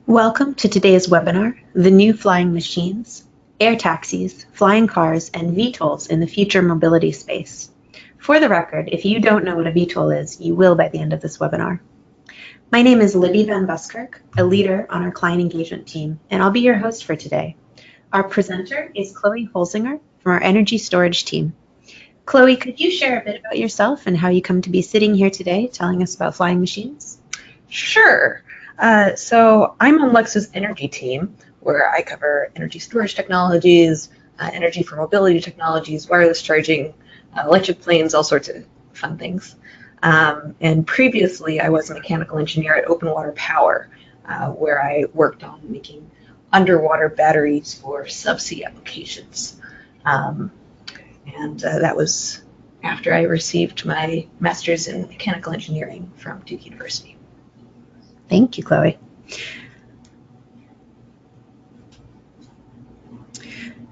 Welcome to today's webinar, The New Flying Machines, Air Taxis, Flying Cars, and VTOLs in the Future Mobility Space. For the record, if you don't know what a VTOL is, you will by the end of this webinar. My name is Libby Van Buskirk, a leader on our client engagement team, and I'll be your host for today. Our presenter is Chloe Holzinger from our energy storage team. Chloe, could you share a bit about yourself and how you come to be sitting here today telling us about flying machines? Sure. So I'm on Lux's energy team, where I cover energy storage technologies, energy for mobility technologies, wireless charging, electric planes, all sorts of fun things. And previously, I was a mechanical engineer at Open Water Power, where I worked on making underwater batteries for subsea applications. That was after I received my master's in mechanical engineering from Duke University. Thank you, Chloe.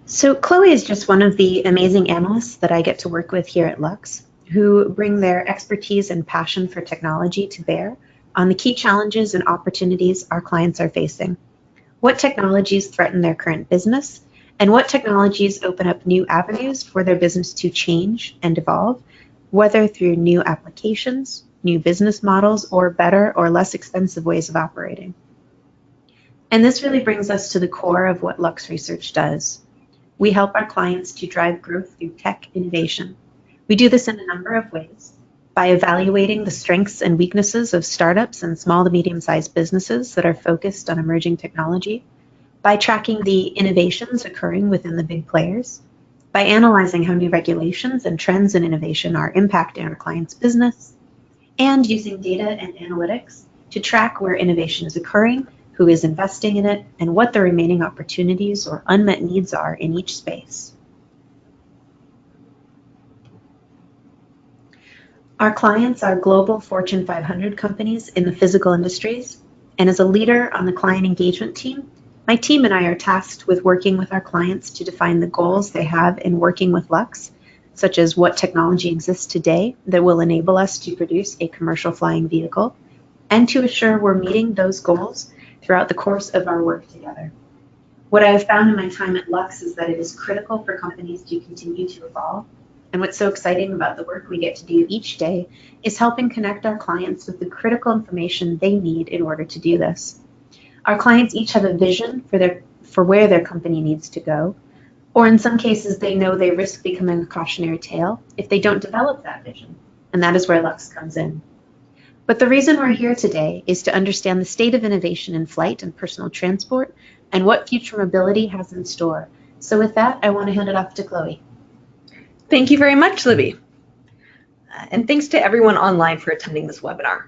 So Chloe is just one of the amazing analysts that I get to work with here at Lux, who bring their expertise and passion for technology to bear on the key challenges and opportunities our clients are facing. What technologies threaten their current business, and what technologies open up new avenues for their business to change and evolve, whether through new applications, new business models, or better or less expensive ways of operating. And this really brings us to the core of what Lux Research does. We help our clients to drive growth through tech innovation. We do this in a number of ways, by evaluating the strengths and weaknesses of startups and small to medium-sized businesses that are focused on emerging technology, by tracking the innovations occurring within the big players, by analyzing how new regulations and trends in innovation are impacting our clients' business, and using data and analytics to track where innovation is occurring, who is investing in it, and what the remaining opportunities or unmet needs are in each space. Our clients are global Fortune 500 companies in the physical industries, and as a leader on the client engagement team, my team and I are tasked with working with our clients to define the goals they have in working with Lux, such as what technology exists today that will enable us to produce a commercial flying vehicle, and to assure we're meeting those goals throughout the course of our work together. What I have found in my time at Lux is that it is critical for companies to continue to evolve, and what's so exciting about the work we get to do each day is helping connect our clients with the critical information they need in order to do this. Our clients each have a vision for where their company needs to go, or in some cases they know they risk becoming a cautionary tale if they don't develop that vision, and that is where Lux comes in. But the reason we're here today is to understand the state of innovation in flight and personal transport and what future mobility has in store. So with that, I want to hand it off to Chloe. Thank you very much, Libby. And thanks to everyone online for attending this webinar.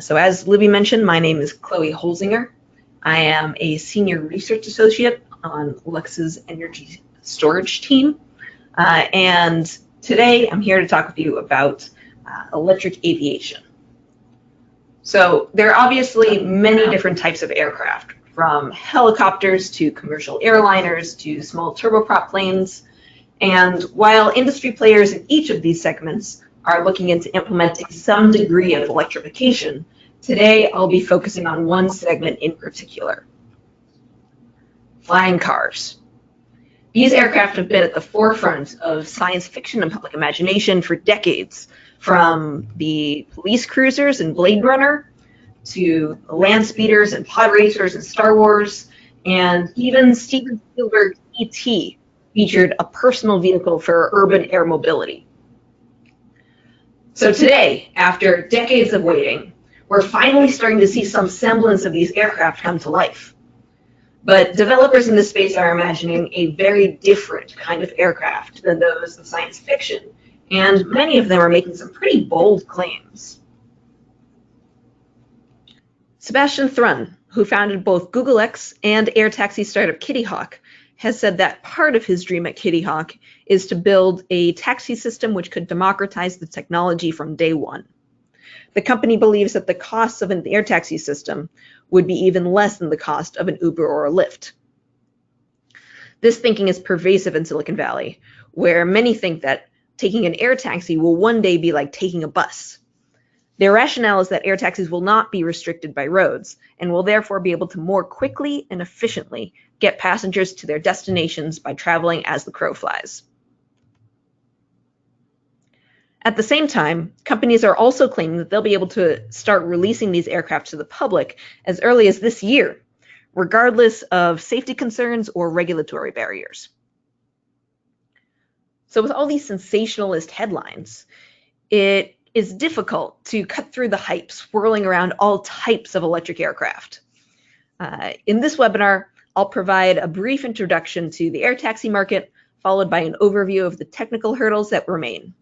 So as Libby mentioned, my name is Chloe Holzinger. I am a senior research associate on Lux's energy storage team. And today I'm here to talk with you about electric aviation. So there are obviously many different types of aircraft, from helicopters to commercial airliners to small turboprop planes. And while industry players in each of these segments are looking into implementing some degree of electrification, today I'll be focusing on one segment in particular: flying cars. These aircraft have been at the forefront of science fiction and public imagination for decades, from the police cruisers in Blade Runner to land speeders and pod racers in Star Wars, and even Steven Spielberg's E.T. featured a personal vehicle for urban air mobility. So today, after decades of waiting, we're finally starting to see some semblance of these aircraft come to life. But developers in this space are imagining a very different kind of aircraft than those of science fiction, and many of them are making some pretty bold claims. Sebastian Thrun, who founded both Google X and air taxi startup Kitty Hawk, has said that part of his dream at Kitty Hawk is to build a taxi system which could democratize the technology from day one. The company believes that the costs of an air taxi system would be even less than the cost of an Uber or a Lyft. This thinking is pervasive in Silicon Valley, where many think that taking an air taxi will one day be like taking a bus. Their rationale is that air taxis will not be restricted by roads and will therefore be able to more quickly and efficiently get passengers to their destinations by traveling as the crow flies. At the same time, companies are also claiming that they'll be able to start releasing these aircraft to the public as early as this year, regardless of safety concerns or regulatory barriers. So with all these sensationalist headlines, it is difficult to cut through the hype swirling around all types of electric aircraft. In this webinar, I'll provide a brief introduction to the air taxi market, followed by an overview of the technical hurdles that remain.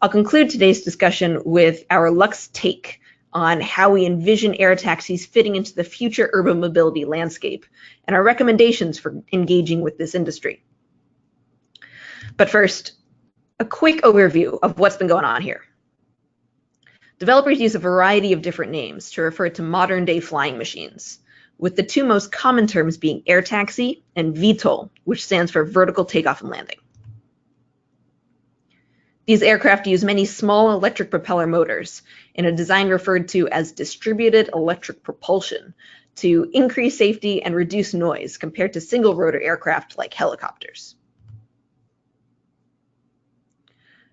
I'll conclude today's discussion with our Lux Take on how we envision air taxis fitting into the future urban mobility landscape and our recommendations for engaging with this industry. But first, a quick overview of what's been going on here. Developers use a variety of different names to refer to modern-day flying machines, with the two most common terms being air taxi and VTOL, which stands for vertical takeoff and landing. These aircraft use many small electric propeller motors in a design referred to as distributed electric propulsion to increase safety and reduce noise compared to single rotor aircraft like helicopters.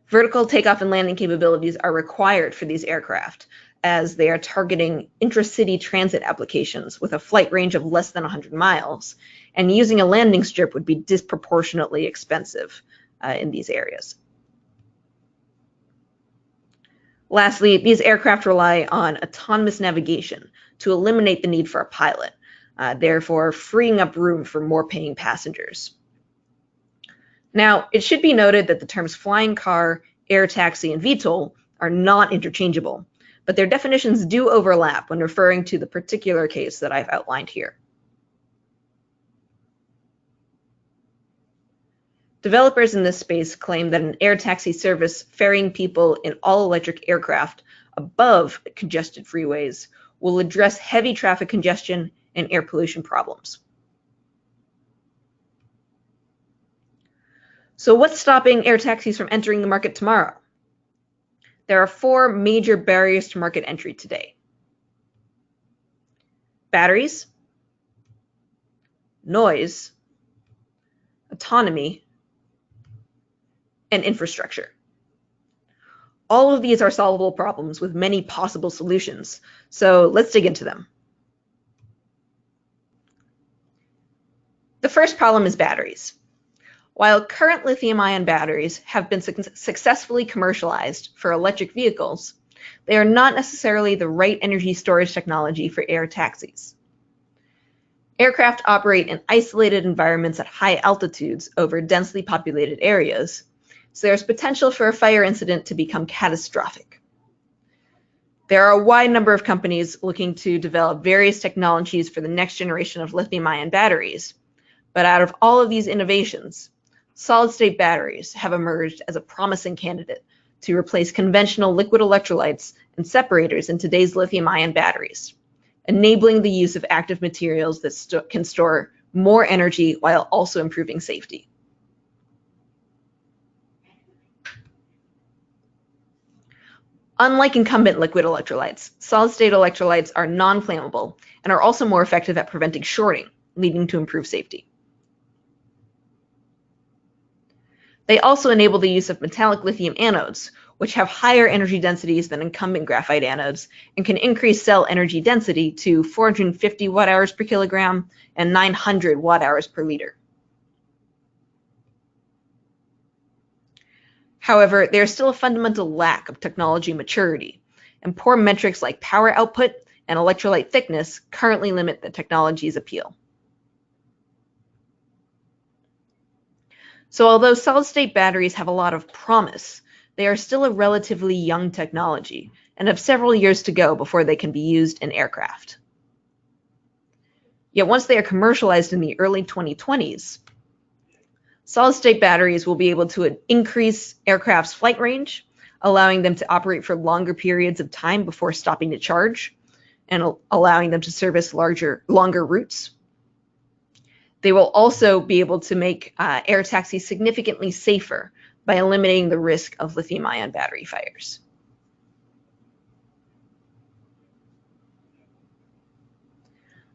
Vertical takeoff and landing capabilities are required for these aircraft as they are targeting intra-city transit applications with a flight range of less than 100 miles, and using a landing strip would be disproportionately expensive in these areas. Lastly, these aircraft rely on autonomous navigation to eliminate the need for a pilot, therefore freeing up room for more paying passengers. Now, it should be noted that the terms flying car, air taxi, and VTOL are not interchangeable, but their definitions do overlap when referring to the particular case that I've outlined here. Developers in this space claim that an air taxi service ferrying people in all-electric aircraft above congested freeways will address heavy traffic congestion and air pollution problems. So what's stopping air taxis from entering the market tomorrow? There are 4 major barriers to market entry today: batteries, noise, autonomy, and infrastructure. All of these are solvable problems with many possible solutions, so let's dig into them. The first problem is batteries. While current lithium-ion batteries have been successfully commercialized for electric vehicles, they are not necessarily the right energy storage technology for air taxis. Aircraft operate in isolated environments at high altitudes over densely populated areas, so there's potential for a fire incident to become catastrophic. There are a wide number of companies looking to develop various technologies for the next generation of lithium-ion batteries, but out of all of these innovations, solid-state batteries have emerged as a promising candidate to replace conventional liquid electrolytes and separators in today's lithium-ion batteries, enabling the use of active materials that can store more energy while also improving safety. Unlike incumbent liquid electrolytes, solid-state electrolytes are non-flammable and are also more effective at preventing shorting, leading to improved safety. They also enable the use of metallic lithium anodes, which have higher energy densities than incumbent graphite anodes and can increase cell energy density to 450 watt-hours per kilogram and 900 watt-hours per liter. However, there is still a fundamental lack of technology maturity, and poor metrics like power output and electrolyte thickness currently limit the technology's appeal. So although solid-state batteries have a lot of promise, they are still a relatively young technology and have several years to go before they can be used in aircraft. Yet once they are commercialized in the early 2020s, solid-state batteries will be able to increase aircraft's flight range, allowing them to operate for longer periods of time before stopping to charge, and allowing them to service longer routes. They will also be able to make air taxis significantly safer by eliminating the risk of lithium-ion battery fires.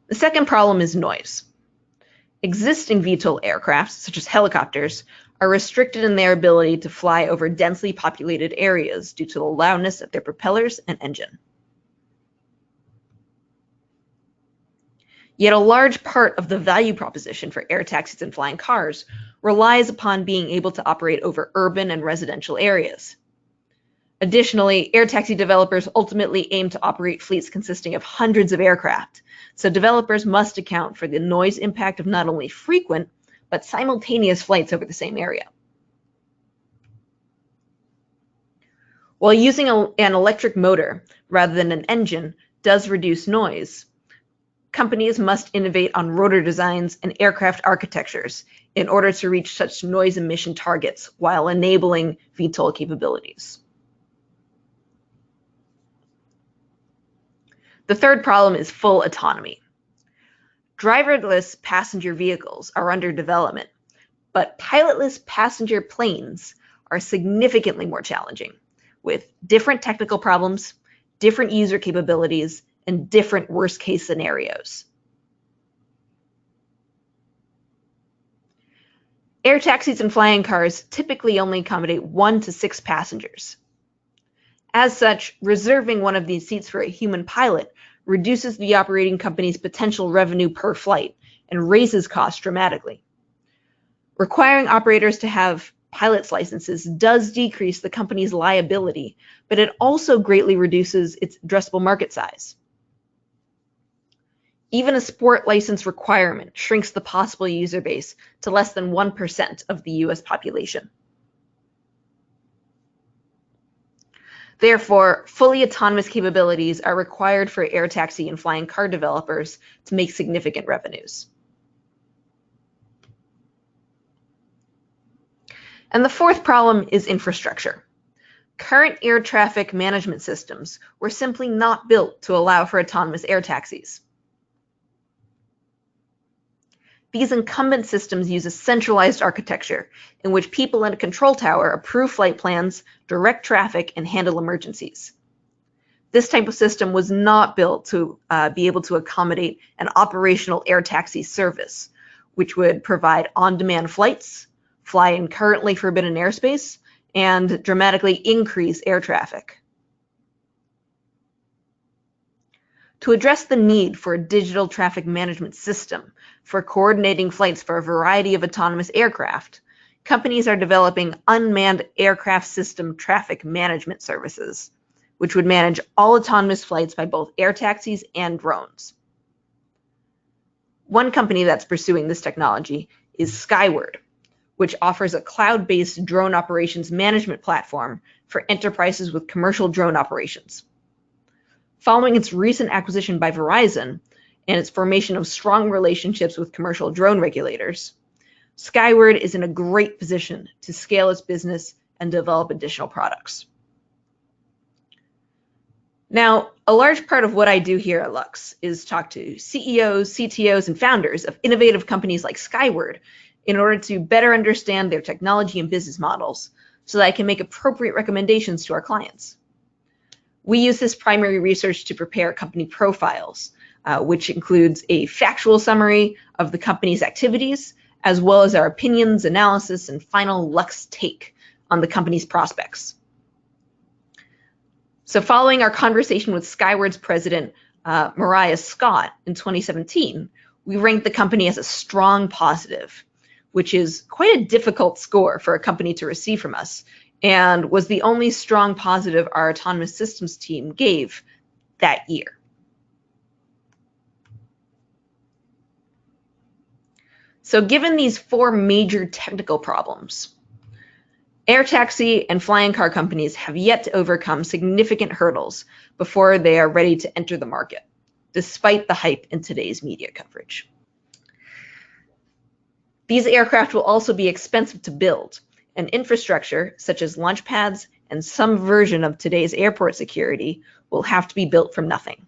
The second problem is noise. Existing VTOL aircraft, such as helicopters, are restricted in their ability to fly over densely populated areas due to the loudness of their propellers and engine. Yet a large part of the value proposition for air taxis and flying cars relies upon being able to operate over urban and residential areas. Additionally, air taxi developers ultimately aim to operate fleets consisting of hundreds of aircraft, so developers must account for the noise impact of not only frequent, but simultaneous flights over the same area. While using an electric motor rather than an engine does reduce noise, companies must innovate on rotor designs and aircraft architectures in order to reach such noise emission targets while enabling VTOL capabilities. The third problem is full autonomy. Driverless passenger vehicles are under development, but pilotless passenger planes are significantly more challenging, with different technical problems, different user capabilities, and different worst-case scenarios. Air taxis and flying cars typically only accommodate 1 to 6 passengers. As such, reserving one of these seats for a human pilot reduces the operating company's potential revenue per flight and raises costs dramatically. Requiring operators to have pilot's licenses does decrease the company's liability, but it also greatly reduces its addressable market size. Even a sport license requirement shrinks the possible user base to less than 1% of the US population. Therefore, fully autonomous capabilities are required for air taxi and flying car developers to make significant revenues. And the fourth problem is infrastructure. Current air traffic management systems were simply not built to allow for autonomous air taxis. These incumbent systems use a centralized architecture in which people in a control tower approve flight plans, direct traffic, and handle emergencies. This type of system was not built to be able to accommodate an operational air taxi service, which would provide on-demand flights, fly in currently forbidden airspace, and dramatically increase air traffic. To address the need for a digital traffic management system for coordinating flights for a variety of autonomous aircraft, companies are developing unmanned aircraft system traffic management services, which would manage all autonomous flights by both air taxis and drones. One company that's pursuing this technology is Skyward, which offers a cloud-based drone operations management platform for enterprises with commercial drone operations. Following its recent acquisition by Verizon and its formation of strong relationships with commercial drone regulators, Skyward is in a great position to scale its business and develop additional products. Now, a large part of what I do here at Lux is talk to CEOs, CTOs, and founders of innovative companies like Skyward in order to better understand their technology and business models so that I can make appropriate recommendations to our clients. We use this primary research to prepare company profiles, which includes a factual summary of the company's activities, as well as our opinions, analysis, and final Lux take on the company's prospects. So following our conversation with Skyward's president, Mariah Scott, in 2017, we ranked the company as a strong positive, which is quite a difficult score for a company to receive from us, and was the only strong positive our autonomous systems team gave that year. So given these 4 major technical problems, air taxi and flying car companies have yet to overcome significant hurdles before they are ready to enter the market, despite the hype in today's media coverage. These aircraft will also be expensive to build, and infrastructure, such as launch pads and some version of today's airport security, will have to be built from nothing.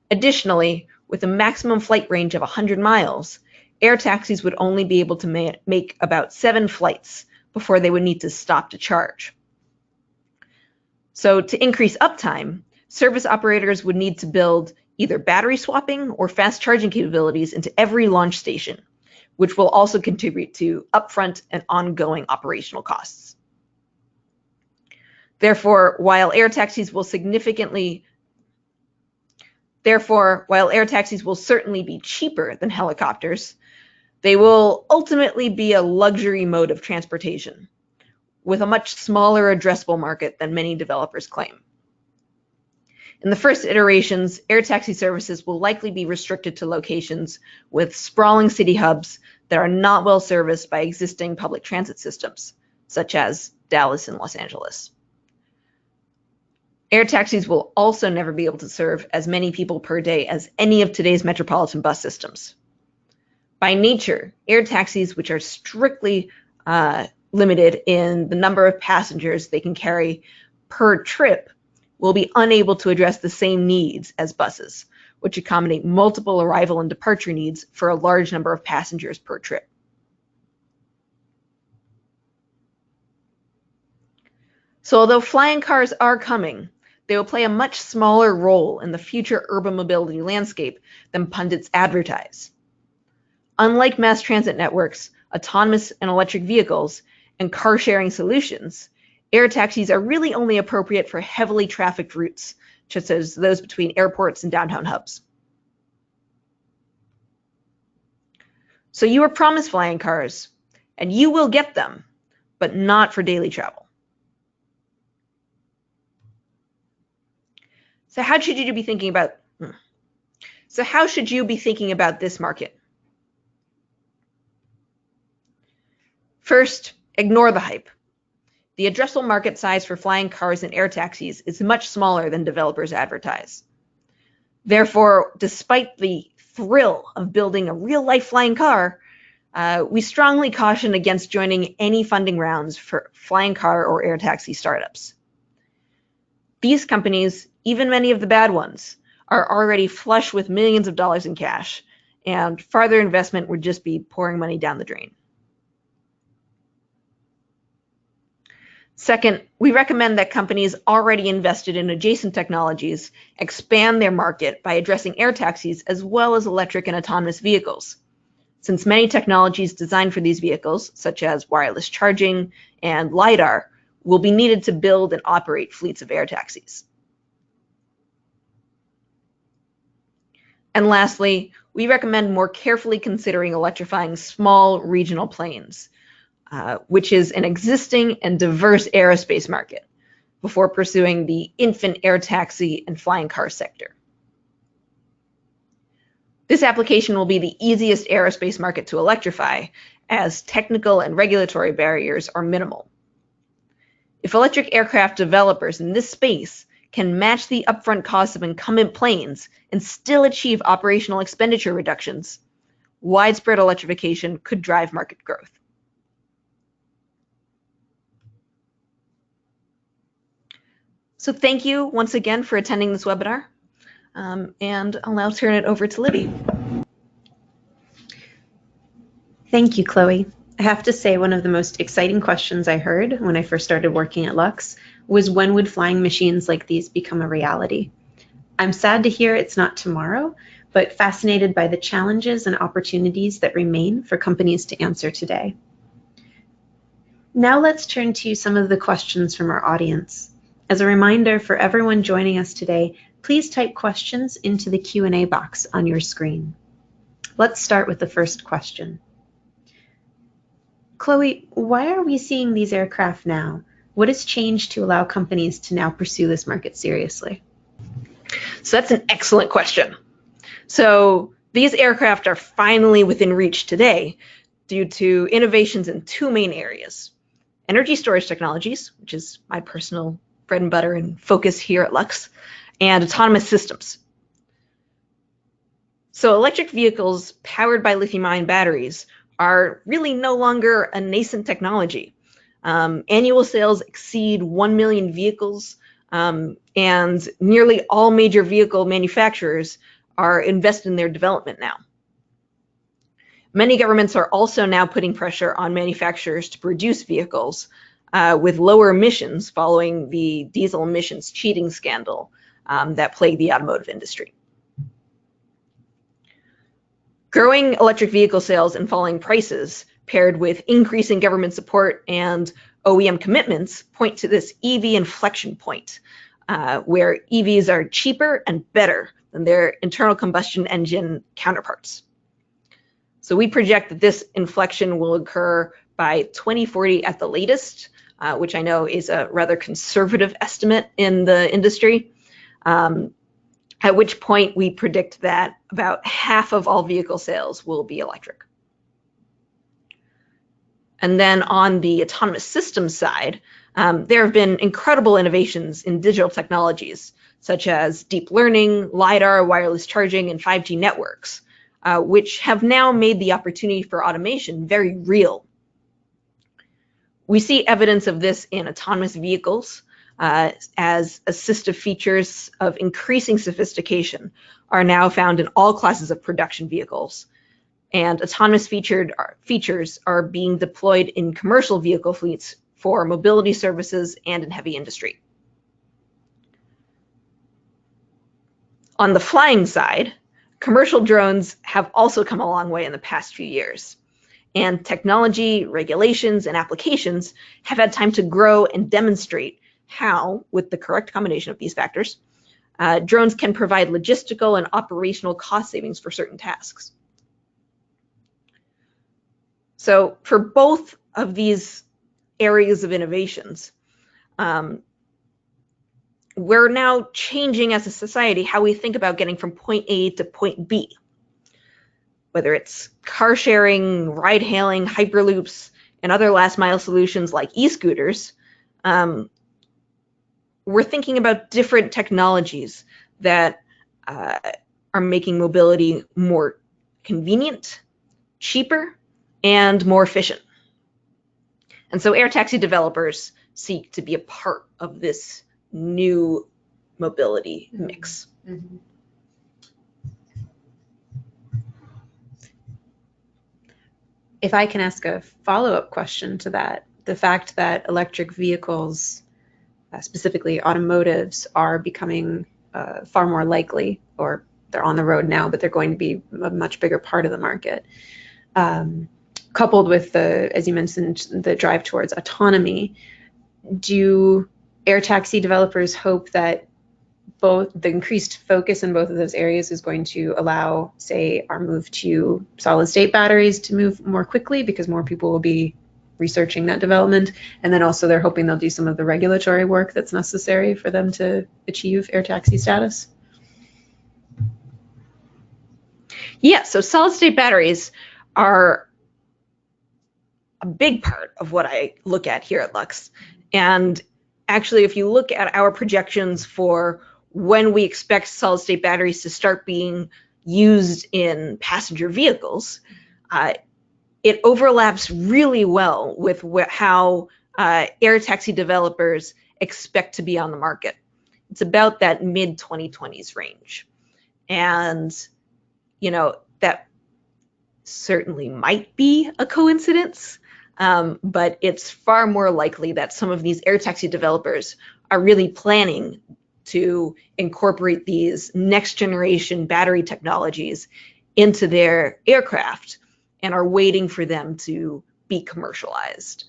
Additionally, with a maximum flight range of 100 miles, air taxis would only be able to make about 7 flights before they would need to stop to charge. So to increase uptime, service operators would need to build either battery swapping or fast charging capabilities into every launch station, which will also contribute to upfront and ongoing operational costs. Therefore, while air taxis will certainly be cheaper than helicopters, they will ultimately be a luxury mode of transportation with a much smaller addressable market than many developers claim. In the first iterations, air taxi services will likely be restricted to locations with sprawling city hubs that are not well serviced by existing public transit systems, such as Dallas and Los Angeles. Air taxis will also never be able to serve as many people per day as any of today's metropolitan bus systems. By nature, air taxis, which are strictly limited in the number of passengers they can carry per trip, will be unable to address the same needs as buses, which accommodate multiple arrival and departure needs for a large number of passengers per trip. So although flying cars are coming, they will play a much smaller role in the future urban mobility landscape than pundits advertise. Unlike mass transit networks, autonomous and electric vehicles, and car-sharing solutions, air taxis are really only appropriate for heavily trafficked routes, such as those between airports and downtown hubs. So you were promised flying cars, and you will get them, but not for daily travel. So how should you be thinking about this market? First, ignore the hype. The addressable market size for flying cars and air taxis is much smaller than developers advertise. Therefore, despite the thrill of building a real-life flying car, we strongly caution against joining any funding rounds for flying car or air taxi startups. These companies, even many of the bad ones, are already flush with millions of dollars in cash, and further investment would just be pouring money down the drain. Second, we recommend that companies already invested in adjacent technologies expand their market by addressing air taxis as well as electric and autonomous vehicles, since many technologies designed for these vehicles, such as wireless charging and LiDAR, will be needed to build and operate fleets of air taxis. And lastly, we recommend more carefully considering electrifying small regional planes, which is an existing and diverse aerospace market, before pursuing the infant air taxi and flying car sector. This application will be the easiest aerospace market to electrify, as technical and regulatory barriers are minimal. If electric aircraft developers in this space can match the upfront costs of incumbent planes and still achieve operational expenditure reductions, widespread electrification could drive market growth. So thank you once again for attending this webinar, and I'll now turn it over to Libby. Thank you, Chloe. I have to say one of the most exciting questions I heard when I first started working at Lux was, when would flying machines like these become a reality? I'm sad to hear it's not tomorrow, but fascinated by the challenges and opportunities that remain for companies to answer today. Now let's turn to some of the questions from our audience. As a reminder for everyone joining us today, please type questions into the Q&A box on your screen. Let's start with the first question. Chloe, why are we seeing these aircraft now? What has changed to allow companies to now pursue this market seriously? So that's an excellent question. So these aircraft are finally within reach today due to innovations in two main areas: energy storage technologies, which is my personal bread and butter and focus here at Lux, and autonomous systems. So electric vehicles powered by lithium-ion batteries are really no longer a nascent technology. Annual sales exceed 1 million vehicles, and nearly all major vehicle manufacturers are invested in their development now. Many governments are also now putting pressure on manufacturers to produce vehicles with lower emissions following the diesel emissions cheating scandal that plagued the automotive industry. Growing electric vehicle sales and falling prices, paired with increasing government support and OEM commitments, point to this EV inflection point, where EVs are cheaper and better than their internal combustion engine counterparts. So we project that this inflection will occur by 2040 at the latest, which I know is a rather conservative estimate in the industry, at which point we predict that about half of all vehicle sales will be electric. And then on the autonomous systems side, there have been incredible innovations in digital technologies, such as deep learning, LiDAR, wireless charging, and 5G networks, which have now made the opportunity for automation very real. We see evidence of this in autonomous vehicles, as assistive features of increasing sophistication are now found in all classes of production vehicles. And autonomous features are being deployed in commercial vehicle fleets for mobility services and in heavy industry. On the flying side, commercial drones have also come a long way in the past few years. And technology, regulations, and applications have had time to grow and demonstrate how, with the correct combination of these factors, drones can provide logistical and operational cost savings for certain tasks. So for both of these areas of innovations, we're now changing as a society how we think about getting from point A to point B. Whether it's car sharing, ride hailing, hyperloops, and other last mile solutions like e-scooters, we're thinking about different technologies that are making mobility more convenient, cheaper, and more efficient. And so air taxi developers seek to be a part of this new mobility mix. Mm-hmm. If I can ask a follow-up question to that, the fact that electric vehicles, specifically automotives, are becoming far more likely, or they're on the road now, but they're going to be a much bigger part of the market, coupled with the, as you mentioned, the drive towards autonomy, do air taxi developers hope that both the increased focus in both of those areas is going to allow, say, our move to solid state batteries to move more quickly because more people will be researching that development? And then also they're hoping they'll do some of the regulatory work that's necessary for them to achieve air taxi status? Yeah, so solid state batteries are a big part of what I look at here at Lux. And actually, if you look at our projections for when we expect solid state batteries to start being used in passenger vehicles, it overlaps really well with how air taxi developers expect to be on the market. It's about that mid-2020s range. And, you know, that certainly might be a coincidence, but it's far more likely that some of these air taxi developers are really planning to incorporate these next generation battery technologies into their aircraft and are waiting for them to be commercialized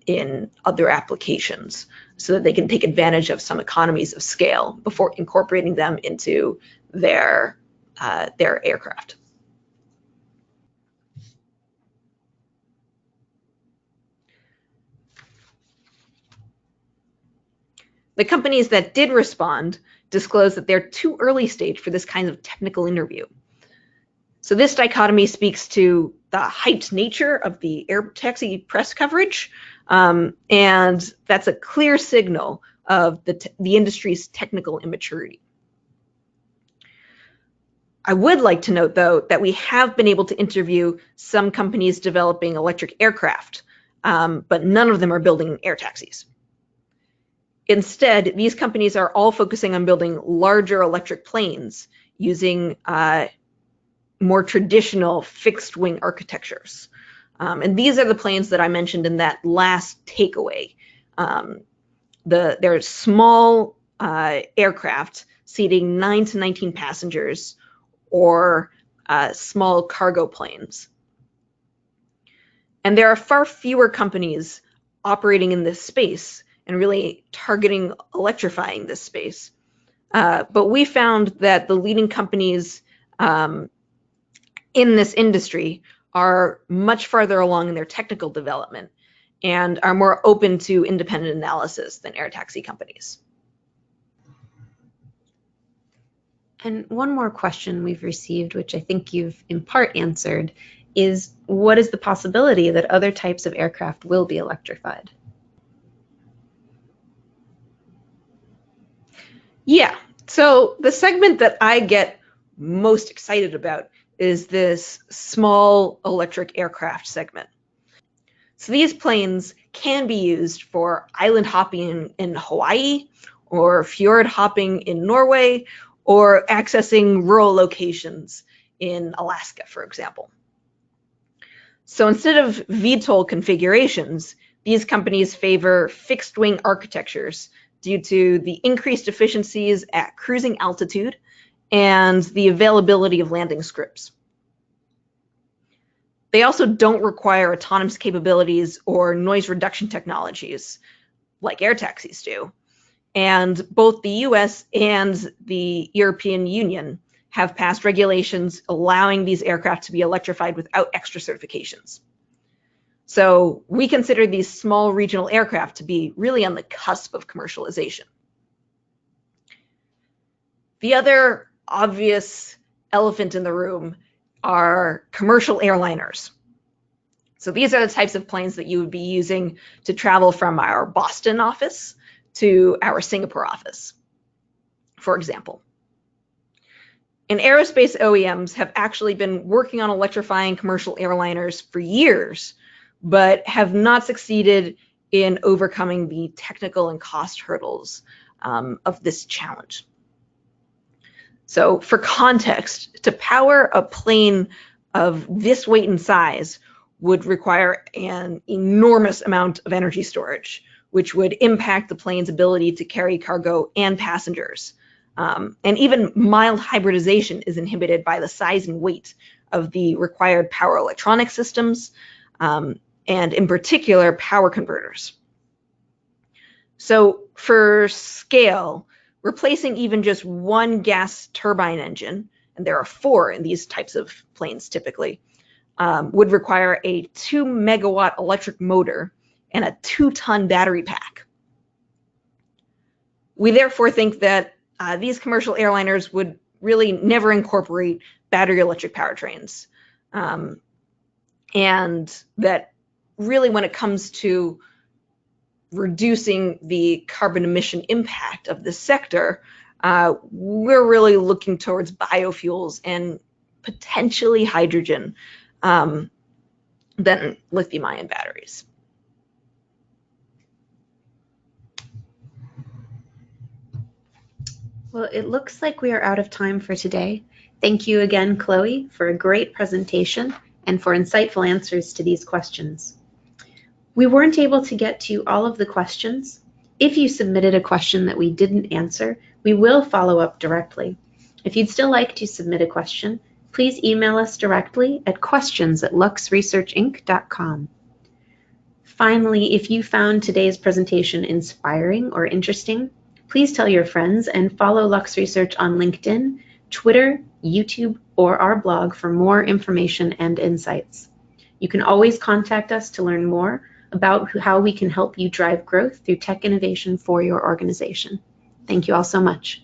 in other applications so that they can take advantage of some economies of scale before incorporating them into their aircraft. The companies that did respond disclosed that they're too early stage for this kind of technical interview. So this dichotomy speaks to the hyped nature of the air taxi press coverage, and that's a clear signal of the industry's technical immaturity. I would like to note, though, that we have been able to interview some companies developing electric aircraft, but none of them are building air taxis. Instead, these companies are all focusing on building larger electric planes using more traditional fixed wing architectures. And these are the planes that I mentioned in that last takeaway. They're small aircraft seating 9 to 19 passengers, or small cargo planes. And there are far fewer companies operating in this space and really targeting electrifying this space. But we found that the leading companies in this industry are much farther along in their technical development and are more open to independent analysis than air taxi companies. And one more question we've received, which I think you've in part answered, is what is the possibility that other types of aircraft will be electrified? Yeah, so the segment that I get most excited about is this small electric aircraft segment. So these planes can be used for island hopping in Hawaii, or fjord hopping in Norway, or accessing rural locations in Alaska, for example. So instead of VTOL configurations, these companies favor fixed wing architectures due to the increased efficiencies at cruising altitude and the availability of landing scripts. They also don't require autonomous capabilities or noise reduction technologies like air taxis do. And both the US and the European Union have passed regulations allowing these aircraft to be electrified without extra certifications. So we consider these small regional aircraft to be really on the cusp of commercialization. The other obvious elephant in the room are commercial airliners. So these are the types of planes that you would be using to travel from our Boston office to our Singapore office, for example. And aerospace OEMs have actually been working on electrifying commercial airliners for years, but have not succeeded in overcoming the technical and cost hurdles of this challenge. So for context, to power a plane of this weight and size would require an enormous amount of energy storage, which would impact the plane's ability to carry cargo and passengers. And even mild hybridization is inhibited by the size and weight of the required power electronic systems, and in particular, power converters. So for scale, replacing even just one gas turbine engine, and there are 4 in these types of planes typically, would require a 2 megawatt electric motor and a 2-ton battery pack. We therefore think that these commercial airliners would really never incorporate battery electric powertrains. And that really when it comes to reducing the carbon emission impact of this sector, we're really looking towards biofuels and potentially hydrogen than lithium-ion batteries. Well, it looks like we are out of time for today. Thank you again, Chloe, for a great presentation and for insightful answers to these questions. We weren't able to get to all of the questions. If you submitted a question that we didn't answer, we will follow up directly. If you'd still like to submit a question, please email us directly at questions@luxresearchinc.com. Finally, if you found today's presentation inspiring or interesting, please tell your friends and follow Lux Research on LinkedIn, Twitter, YouTube, or our blog for more information and insights. You can always contact us to learn more about how we can help you drive growth through tech innovation for your organization. Thank you all so much.